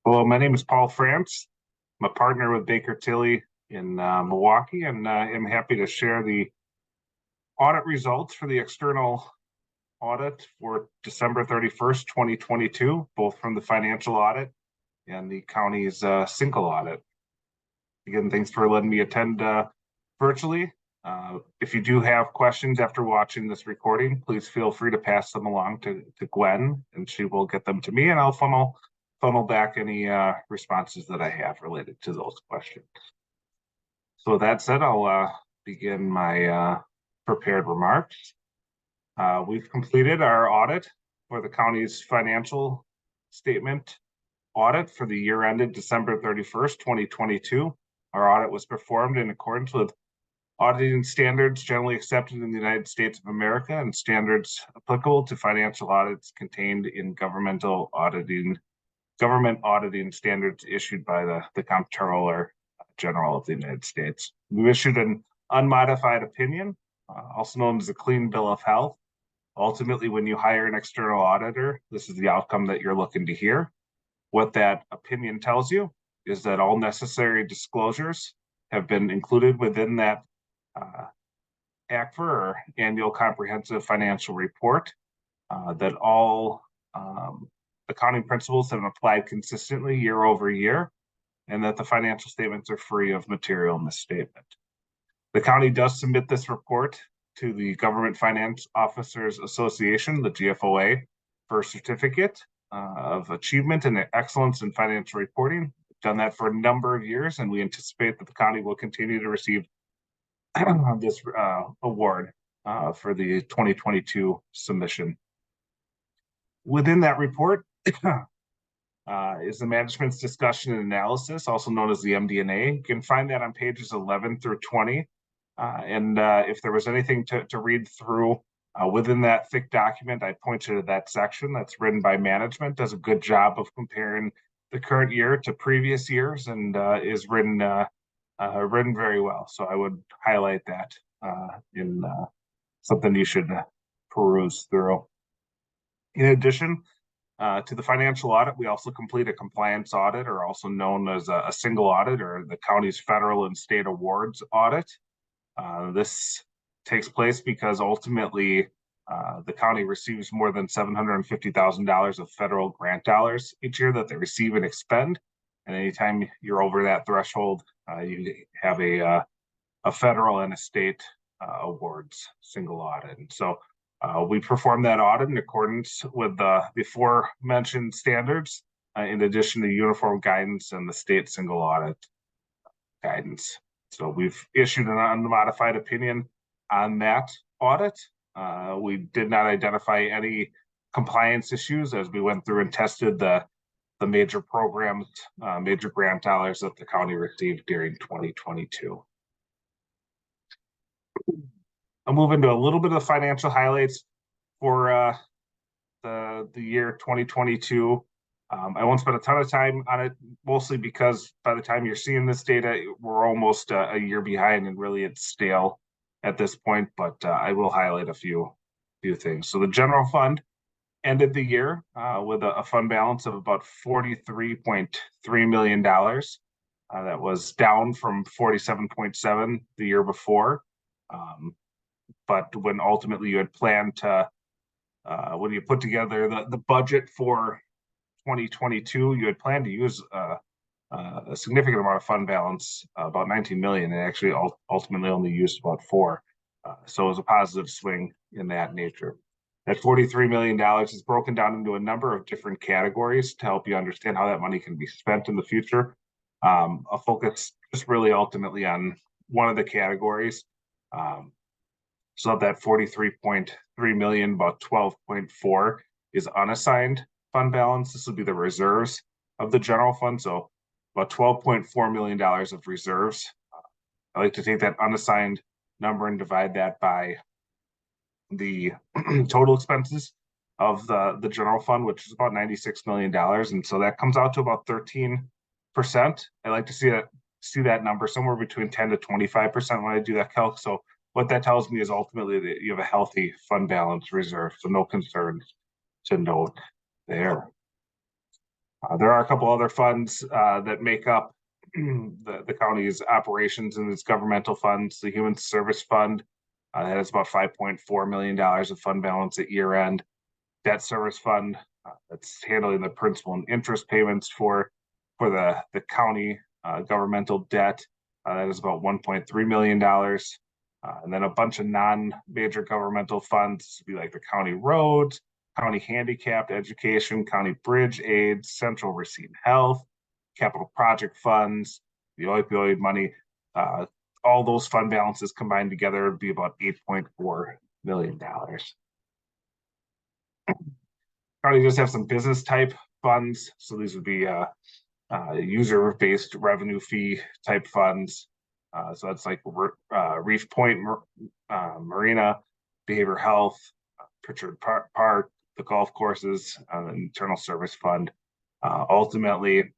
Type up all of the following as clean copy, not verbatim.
Hello, my name is Paul France. I'm a partner with Baker Tilly in Milwaukee, and I'm happy to share the audit results for the external audit for December 31st, 2022, both from the financial audit and the county's single audit. Again, thanks for letting me attend virtually. If you do have questions after watching this recording, please feel free to pass them along to Gwen, and she will get them to me, and I'll funnel back any responses that I have related to those questions. So with that said, I'll begin my prepared remarks. We've completed our audit for the county's financial statement audit for the year ended December 31st, 2022. Our audit was performed in accordance with auditing standards generally accepted in the United States of America and standards applicable to financial audits contained in government auditing standards issued by the Comptroller General of the United States. We issued an unmodified opinion, also known as a clean bill of health. Ultimately, when you hire an external auditor, this is the outcome that you're looking to hear. What that opinion tells you is that all necessary disclosures have been included within that ACFR, or Annual Comprehensive Financial Report, that all accounting principles have been applied consistently year over year, and that the financial statements are free of material misstatement. The county does submit this report to the Government Finance Officers Association, the GFOA, for a certificate of achievement and excellence in financial reporting. We've done that for a number of years, and we anticipate that the county will continue to receive this award for the 2022 submission. Within that report is the management's discussion and analysis, also known as the MD&A. You can find that on pages 11 through 20. If there was anything to read through within that thick document, I point you to that section that's written by management. Does a good job of comparing the current year to previous years, and is written very well. So I would highlight that in something you should peruse through. In addition to the financial audit, we also complete a compliance audit, or also known as a single audit, or the county's federal and state awards audit. This takes place because ultimately the county receives more than $750,000 of federal grant dollars each year that they receive and expend. And anytime you're over that threshold, you have a federal and a state awards single audit. And so we perform that audit in accordance with the aforementioned standards, in addition to uniform guidance and the state single audit guidance. So we've issued an unmodified opinion on that audit. We did not identify any compliance issues as we went through and tested the major programs, major grant dollars that the county received during 2022. I'll move into a little bit of financial highlights for the year 2022. I won't spend a ton of time on it, mostly because by the time you're seeing this data, we're almost a year behind, and really it's stale at this point, but I will highlight a few things. So the general fund ended the year with a fund balance of about $43.3 million. That was down from $47.7 the year before. But when ultimately you had planned to, when you put together the budget for 2022, you had planned to use a significant amount of fund balance, about $19 million, and actually ultimately only used about $4 million. So it was a positive swing in that nature. That $43 million is broken down into a number of different categories to help you understand how that money can be spent in the future. I'll focus just really ultimately on one of the categories. So of that $43.3 million, about 12.4 is unassigned fund balance. This would be the reserves of the general fund. So about $12.4 million of reserves. I like to take that unassigned number and divide that by the total expenses of the general fund, which is about $96 million. And so that comes out to about 13%. I like to see that number somewhere between 10 to 25% when I do that calc. So what that tells me is ultimately that you have a healthy fund balance reserve, so no concerns to note there. There are a couple other funds that make up the county's operations and its governmental funds. The Human Service Fund that has about $5.4 million of fund balance at year end. Debt Service Fund that's handling the principal and interest payments for the county governmental debt. That is about $1.3 million. And then a bunch of non-major governmental funds would be like the county roads, county handicapped education, county bridge aids, central Racine Health, capital project funds, the opioid money. All those fund balances combined together would be about $8.4 million. County does have some business type funds. So these would be user-based revenue fee type funds. So that's like Reef Point Marina, Behavioral Health, Pritchard Park, the golf courses, the Internal Service Fund. Ultimately,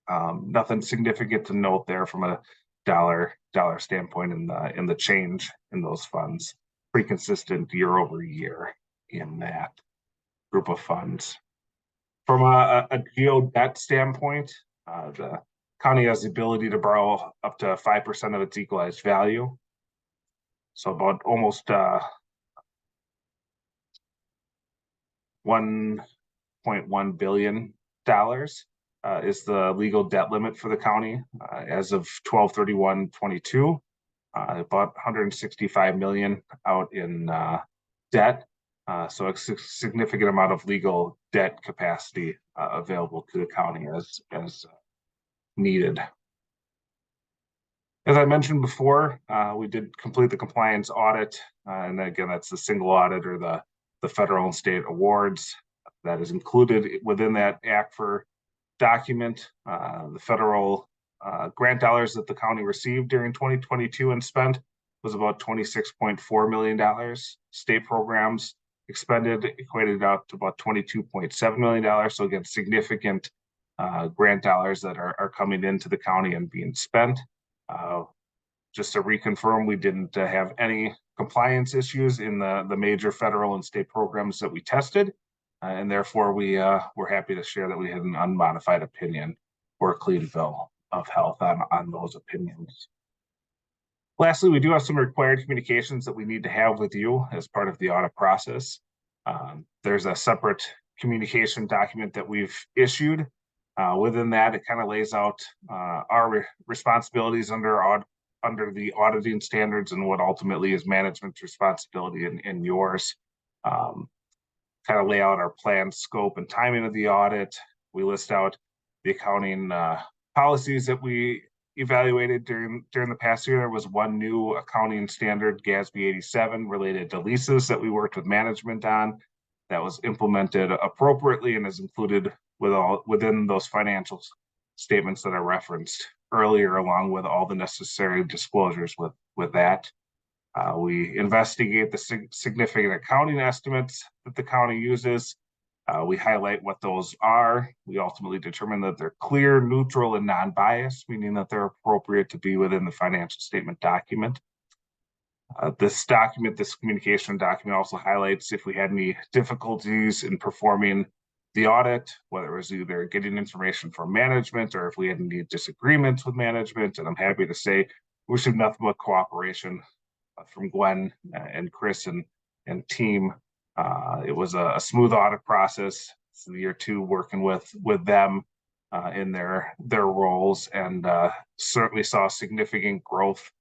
nothing significant to note there from a dollar standpoint in the change in those funds. Pretty consistent year over year in that group of funds. From a geo debt standpoint, the county has the ability to borrow up to 5% of its equalized value. So about almost $1.1 billion is the legal debt limit for the county as of 12/31/22. About $165 million out in debt. So a significant amount of legal debt capacity available to the county as needed. As I mentioned before, we did complete the compliance audit, and again, that's the single audit or the federal and state awards that is included within that ACFR document. The federal grant dollars that the county received during 2022 and spent was about $26.4 million. State programs expended equated out to about $22.7 million. So again, significant grant dollars that are coming into the county and being spent. Just to reconfirm, we didn't have any compliance issues in the major federal and state programs that we tested. And therefore, we're happy to share that we had an unmodified opinion or a clean bill of health on those opinions. Lastly, we do have some required communications that we need to have with you as part of the audit process. There's a separate communication document that we've issued. Within that, it kind of lays out our responsibilities under the auditing standards and what ultimately is management's responsibility and yours. Kind of lay out our planned scope and timing of the audit. We list out the accounting policies that we evaluated during the past year. There was one new accounting standard, GASB 87, related to leases that we worked with management on that was implemented appropriately and is included within those financial statements that I referenced earlier, along with all the necessary disclosures with that. We investigate the significant accounting estimates that the county uses. We highlight what those are. We ultimately determine that they're clear, neutral, and non-biased, meaning that they're appropriate to be within the financial statement document. This communication document also highlights if we had any difficulties in performing the audit, whether it was either getting information from management or if we had any disagreements with management. And I'm happy to say we received nothing but cooperation from Gwen and Chris and team. It was a smooth audit process. It's year 2 working with them in their roles, and certainly saw significant growth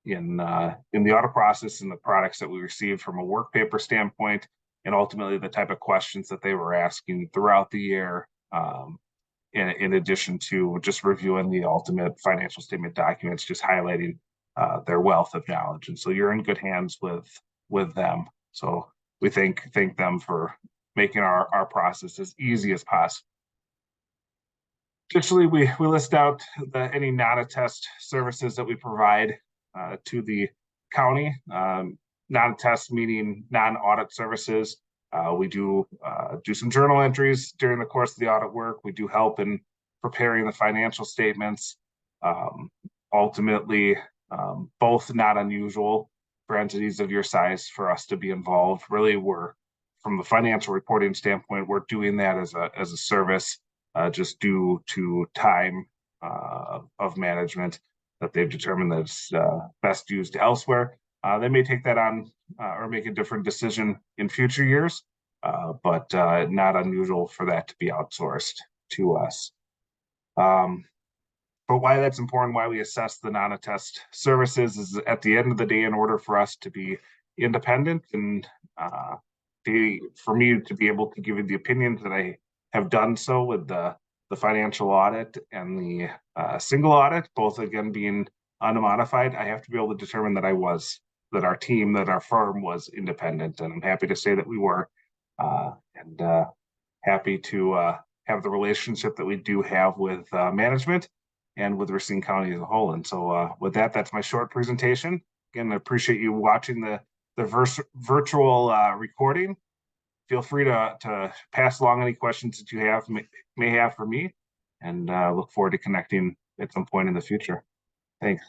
in the audit process and the products that we received from a work paper standpoint, and ultimately the type of questions that they were asking throughout the year, in addition to just reviewing the ultimate financial statement documents, just highlighting their wealth of knowledge. And so you're in good hands with them. So we thank them for making our process as easy as possible. Additionally, we list out any non-attest services that we provide to the county. Non-attest meaning non-audit services. We do some journal entries during the course of the audit work. We do help in preparing the financial statements. Ultimately, both not unusual for entities of your size for us to be involved. Really, we're from the financial reporting standpoint, we're doing that as a service, just due to time of management that they've determined that it's best used elsewhere. They may take that on or make a different decision in future years, but not unusual for that to be outsourced to us. But why that's important, why we assess the non-attest services, is at the end of the day, in order for us to be independent and for me to be able to give you the opinions that I have done so with the financial audit and the single audit, both again being unmodified, I have to be able to determine that that our team, that our firm was independent, and I'm happy to say that we were, and happy to have the relationship that we do have with management and with Racine County as a whole. And so with that, that's my short presentation. Again, I appreciate you watching the virtual recording. Feel free to pass along any questions that you may have for me, and look forward to connecting at some point in the future. Thanks.